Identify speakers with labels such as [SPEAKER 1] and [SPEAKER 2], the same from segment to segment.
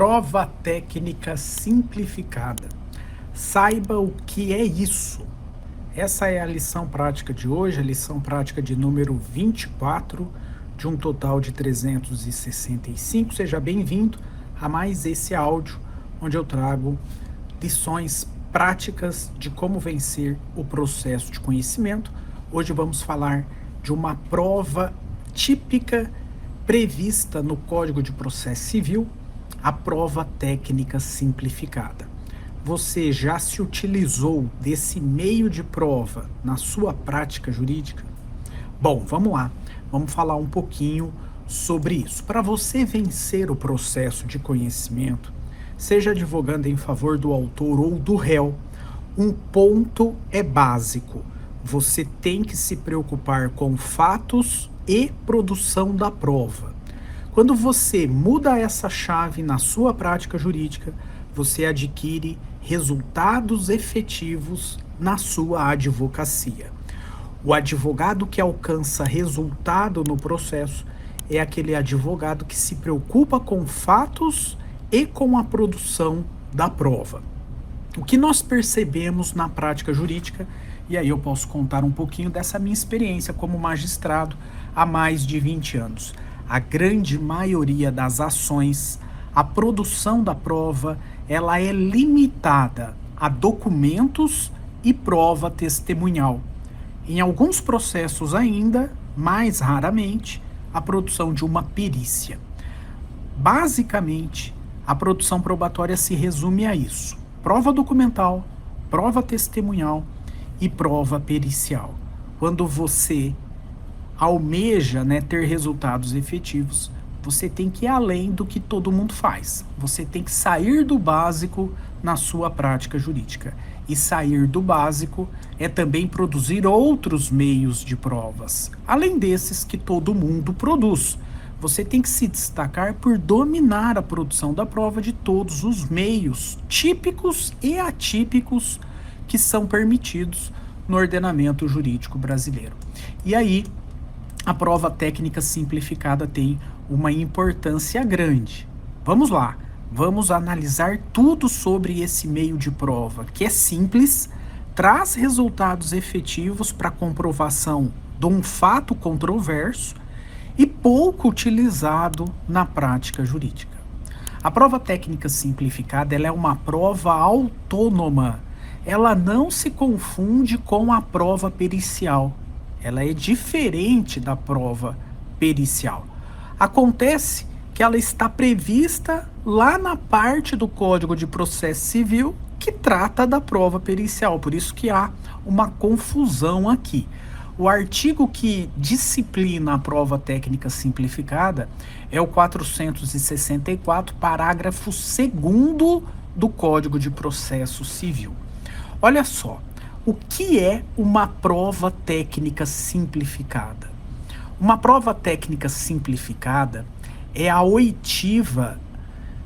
[SPEAKER 1] Prova técnica simplificada. Saiba o que é isso. Essa é a lição prática de hoje, a lição prática de número 24, de um total de 365. Seja bem-vindo a mais esse áudio, onde eu trago lições práticas de como vencer o processo de conhecimento. Hoje vamos falar de uma prova típica prevista no Código de Processo Civil, a prova técnica simplificada. Você já se utilizou desse meio de prova na sua prática jurídica? Bom, vamos lá. Vamos falar um pouquinho sobre isso. Para você vencer o processo de conhecimento, seja advogando em favor do autor ou do réu, um ponto é básico. Você tem que se preocupar com fatos e produção da prova. Quando você muda essa chave na sua prática jurídica, você adquire resultados efetivos na sua advocacia. O advogado que alcança resultado no processo é aquele advogado que se preocupa com fatos e com a produção da prova. O que nós percebemos na prática jurídica, e aí eu posso contar um pouquinho dessa minha experiência como magistrado há mais de 20 anos. A grande maioria das ações, a produção da prova, ela é limitada a documentos e prova testemunhal. Em alguns processos ainda, mais raramente, a produção de uma perícia. Basicamente, a produção probatória se resume a isso: prova documental, prova testemunhal e prova pericial. Quando você almeja, ter resultados efetivos, você tem que ir além do que todo mundo faz. Você tem que sair do básico na sua prática jurídica. E sair do básico é também produzir outros meios de provas, além desses que todo mundo produz. Você tem que se destacar por dominar a produção da prova de todos os meios típicos e atípicos que são permitidos no ordenamento jurídico brasileiro. E aí, a prova técnica simplificada tem uma importância grande. Vamos lá, vamos analisar tudo sobre esse meio de prova, que é simples, traz resultados efetivos para comprovação de um fato controverso e pouco utilizado na prática jurídica. A prova técnica simplificada, ela é uma prova autônoma. Ela não se confunde com a prova pericial. Ela é diferente da prova pericial. Acontece que ela está prevista lá na parte do Código de Processo Civil que trata da prova pericial, por isso que há uma confusão aqui. O artigo que disciplina a prova técnica simplificada é o 464, parágrafo 2º do Código de Processo Civil. Olha só, o que é uma prova técnica simplificada? Uma prova técnica simplificada é a oitiva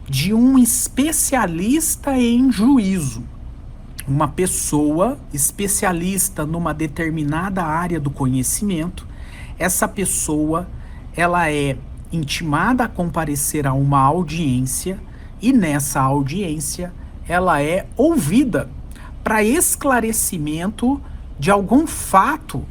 [SPEAKER 1] de um especialista em juízo. Uma pessoa especialista numa determinada área do conhecimento, essa pessoa, ela é intimada a comparecer a uma audiência e nessa audiência ela é ouvida para esclarecimento de algum fato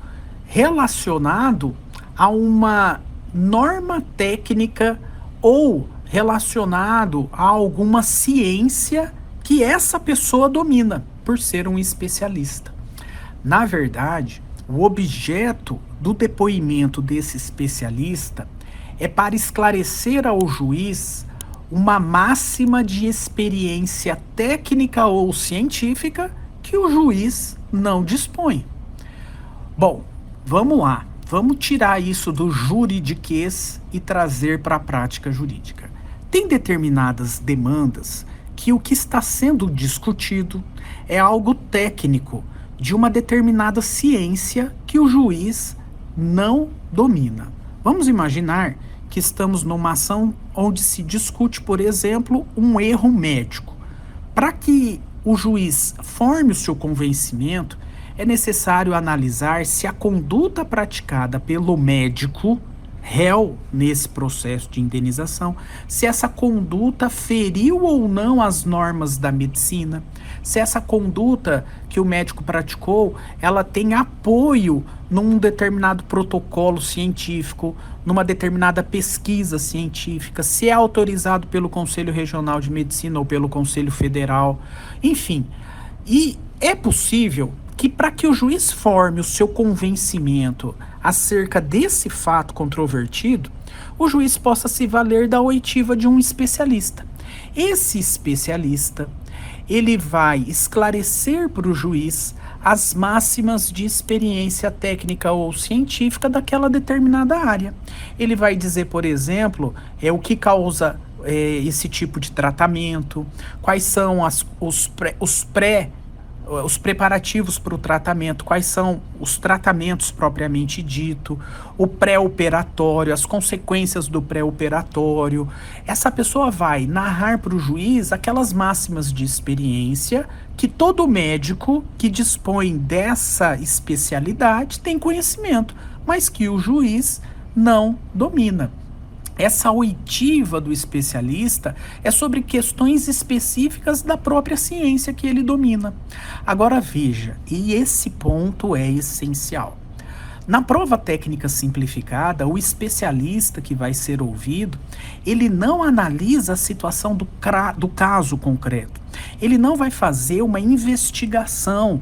[SPEAKER 1] relacionado a uma norma técnica ou relacionado a alguma ciência que essa pessoa domina, por ser um especialista. Na verdade, o objeto do depoimento desse especialista é para esclarecer ao juiz uma máxima de experiência técnica ou científica que o juiz não dispõe. Bom, vamos lá. Vamos tirar isso do juridiquês e trazer para a prática jurídica. Tem determinadas demandas que o que está sendo discutido é algo técnico de uma determinada ciência que o juiz não domina. Vamos imaginar que estamos numa ação onde se discute, por exemplo, um erro médico. Para que o juiz forme o seu convencimento, é necessário analisar se a conduta praticada pelo médico réu nesse processo de indenização, se essa conduta feriu ou não as normas da medicina, se essa conduta que o médico praticou, ela tem apoio num determinado protocolo científico, numa determinada pesquisa científica, se é autorizado pelo Conselho Regional de Medicina ou pelo Conselho Federal, enfim. E é possível que, para que o juiz forme o seu convencimento acerca desse fato controvertido, o juiz possa se valer da oitiva de um especialista. Esse especialista, ele vai esclarecer para o juiz as máximas de experiência técnica ou científica daquela determinada área. Ele vai dizer, por exemplo, o que causa esse tipo de tratamento, quais são os preparativos para o tratamento, quais são os tratamentos propriamente dito, o pré-operatório, as consequências do pré-operatório. Essa pessoa vai narrar para o juiz aquelas máximas de experiência que todo médico que dispõe dessa especialidade tem conhecimento, mas que o juiz não domina. Essa oitiva do especialista é sobre questões específicas da própria ciência que ele domina. Agora veja, e esse ponto é essencial. Na prova técnica simplificada, o especialista que vai ser ouvido, ele não analisa a situação do caso concreto. Ele não vai fazer uma investigação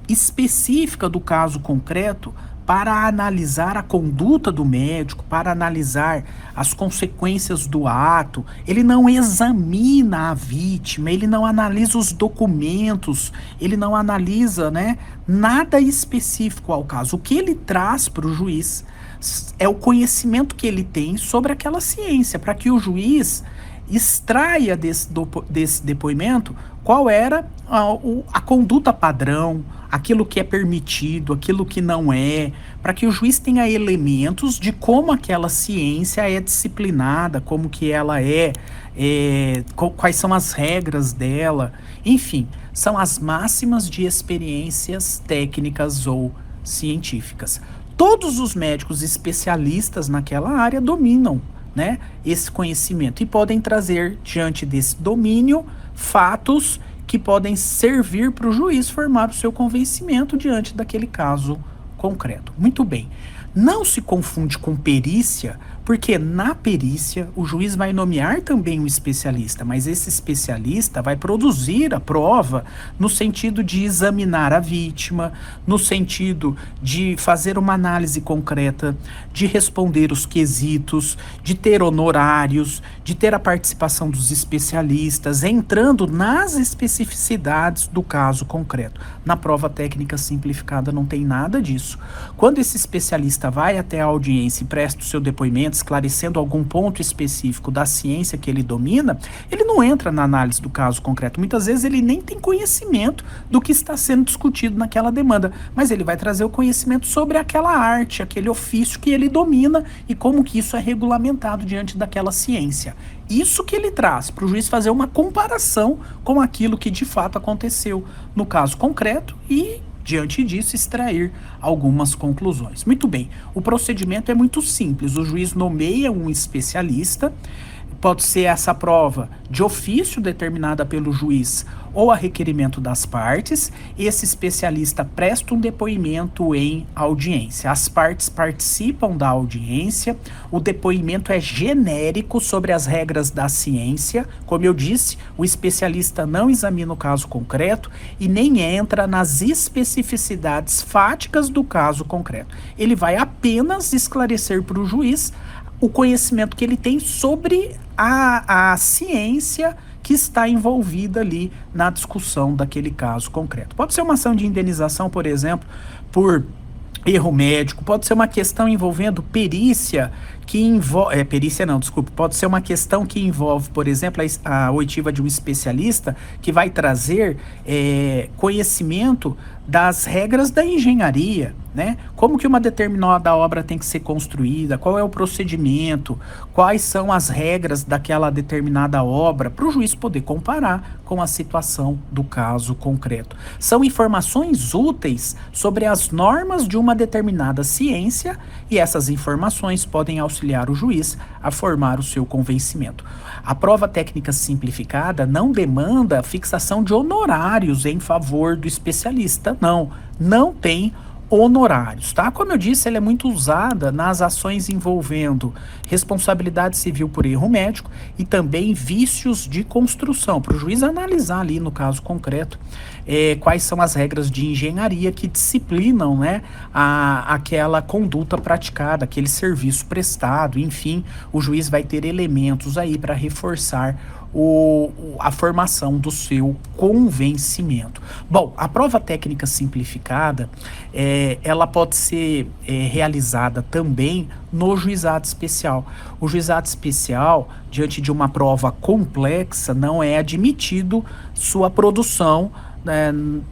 [SPEAKER 1] específica do caso concreto para analisar a conduta do médico, para analisar as consequências do ato. Ele não examina a vítima, ele não analisa os documentos, ele não analisa, nada específico ao caso. O que ele traz para o juiz é o conhecimento que ele tem sobre aquela ciência, para que o juiz extraia desse depoimento qual era a conduta padrão, aquilo que é permitido, aquilo que não é, para que o juiz tenha elementos de como aquela ciência é disciplinada, como que ela quais são as regras dela, enfim, são as máximas de experiências técnicas ou científicas. Todos os médicos especialistas naquela área dominam, esse conhecimento e podem trazer diante desse domínio fatos que podem servir para o juiz formar o seu convencimento diante daquele caso concreto. Muito bem. Não se confunde com perícia, porque na perícia o juiz vai nomear também um especialista, mas esse especialista vai produzir a prova no sentido de examinar a vítima, no sentido de fazer uma análise concreta, de responder os quesitos, de ter honorários, de ter a participação dos especialistas, entrando nas especificidades do caso concreto. Na prova técnica simplificada não tem nada disso. Quando esse especialista vai até a audiência e presta o seu depoimento, esclarecendo algum ponto específico da ciência que ele domina, ele não entra na análise do caso concreto. Muitas vezes ele nem tem conhecimento do que está sendo discutido naquela demanda, mas ele vai trazer o conhecimento sobre aquela arte, aquele ofício que ele domina e como que isso é regulamentado diante daquela ciência. Isso que ele traz para o juiz fazer uma comparação com aquilo que de fato aconteceu no caso concreto e, diante disso, extrair algumas conclusões. Muito bem, o procedimento é muito simples. O juiz nomeia um especialista, pode ser essa prova de ofício determinada pelo juiz ou a requerimento das partes. Esse especialista presta um depoimento em audiência. As partes participam da audiência. O depoimento é genérico sobre as regras da ciência. Como eu disse, o especialista não examina o caso concreto e nem entra nas especificidades fáticas do caso concreto. Ele vai apenas esclarecer para o juiz o conhecimento que ele tem sobre a ciência que está envolvida ali na discussão daquele caso concreto. Pode ser uma ação de indenização, por exemplo, por erro médico, pode ser uma questão envolvendo perícia, pode ser uma questão que envolve, por exemplo, a oitiva de um especialista que vai trazer conhecimento das regras da engenharia, como que uma determinada obra tem que ser construída, qual é o procedimento, quais são as regras daquela determinada obra, para o juiz poder comparar com a situação do caso concreto. São informações úteis sobre as normas de uma determinada ciência e essas informações podem auxiliar auxiliar o juiz a formar o seu convencimento. A prova técnica simplificada não demanda a fixação de honorários em favor do especialista, não tem honorários, tá? Como eu disse, ela é muito usada nas ações envolvendo responsabilidade civil por erro médico e também vícios de construção, para o juiz analisar ali no caso concreto quais são as regras de engenharia que disciplinam, né, aquela conduta praticada, aquele serviço prestado, enfim, o juiz vai ter elementos aí para reforçar a formação do seu convencimento. Bom, a prova técnica simplificada, ela pode ser realizada também no juizado especial. O juizado especial, diante de uma prova complexa, não é admitido sua produção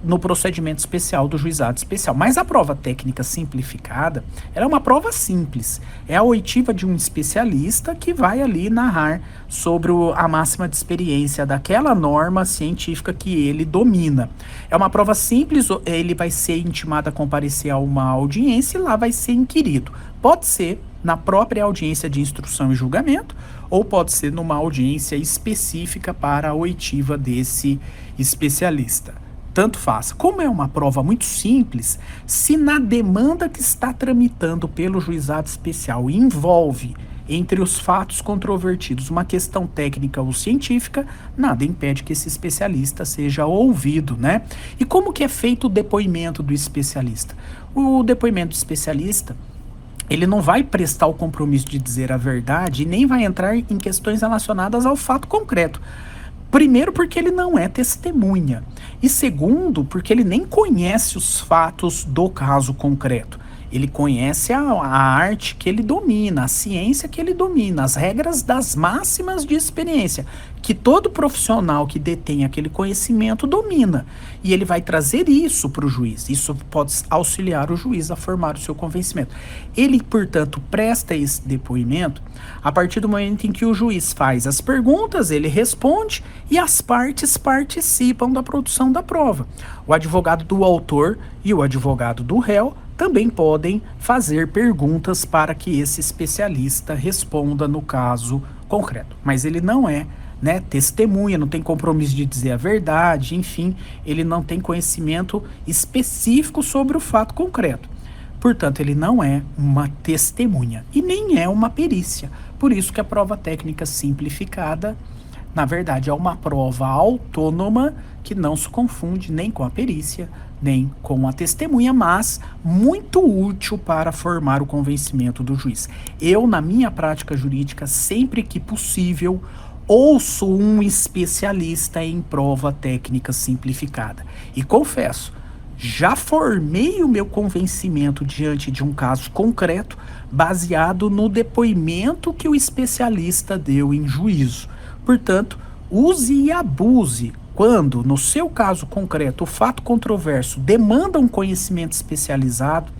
[SPEAKER 1] no procedimento especial do juizado especial. Mas a prova técnica simplificada, ela é uma prova simples. É a oitiva de um especialista que vai ali narrar sobre a máxima de experiência daquela norma científica que ele domina. É uma prova simples, ele vai ser intimado a comparecer a uma audiência e lá vai ser inquirido. Pode ser na própria audiência de instrução e julgamento, ou pode ser numa audiência específica para a oitiva desse especialista. Tanto faz. Como é uma prova muito simples, se na demanda que está tramitando pelo juizado especial envolve entre os fatos controvertidos uma questão técnica ou científica, nada impede que esse especialista seja ouvido, né? E como que é feito o depoimento do especialista? O depoimento do especialista, ele não vai prestar o compromisso de dizer a verdade e nem vai entrar em questões relacionadas ao fato concreto. Primeiro, porque ele não é testemunha. E segundo, porque ele nem conhece os fatos do caso concreto. Ele conhece a arte que ele domina, a ciência que ele domina, as regras das máximas de experiência, que todo profissional que detém aquele conhecimento domina. E ele vai trazer isso para o juiz. Isso pode auxiliar o juiz a formar o seu convencimento. Ele, portanto, presta esse depoimento a partir do momento em que o juiz faz as perguntas, ele responde e as partes participam da produção da prova. O advogado do autor e o advogado do réu também podem fazer perguntas para que esse especialista responda no caso concreto. Mas ele não é, né, testemunha, não tem compromisso de dizer a verdade, enfim, ele não tem conhecimento específico sobre o fato concreto. Portanto, ele não é uma testemunha e nem é uma perícia. Por isso que a prova técnica simplificada, na verdade, é uma prova autônoma que não se confunde nem com a perícia, nem com a testemunha, mas muito útil para formar o convencimento do juiz. Eu, na minha prática jurídica, sempre que possível, ouço um especialista em prova técnica simplificada. E confesso, já formei o meu convencimento diante de um caso concreto, baseado no depoimento que o especialista deu em juízo. Portanto, use e abuse quando, no seu caso concreto, o fato controverso demanda um conhecimento especializado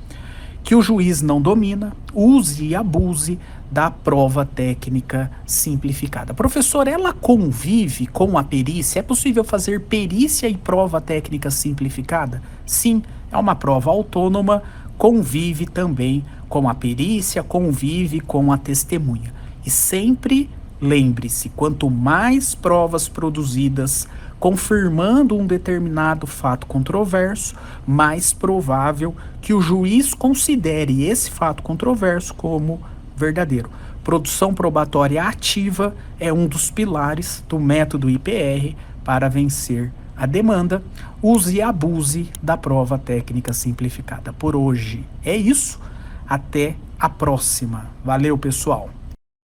[SPEAKER 1] que o juiz não domina, use e abuse da prova técnica simplificada. Professor, ela convive com a perícia? É possível fazer perícia e prova técnica simplificada? Sim, é uma prova autônoma, convive também com a perícia, convive com a testemunha. E sempre lembre-se, quanto mais provas produzidas confirmando um determinado fato controverso, mais provável que o juiz considere esse fato controverso como verdadeiro. Produção probatória ativa é um dos pilares do método IPR para vencer a demanda. Use e abuse da prova técnica simplificada. Por hoje é isso. Até a próxima. Valeu, pessoal.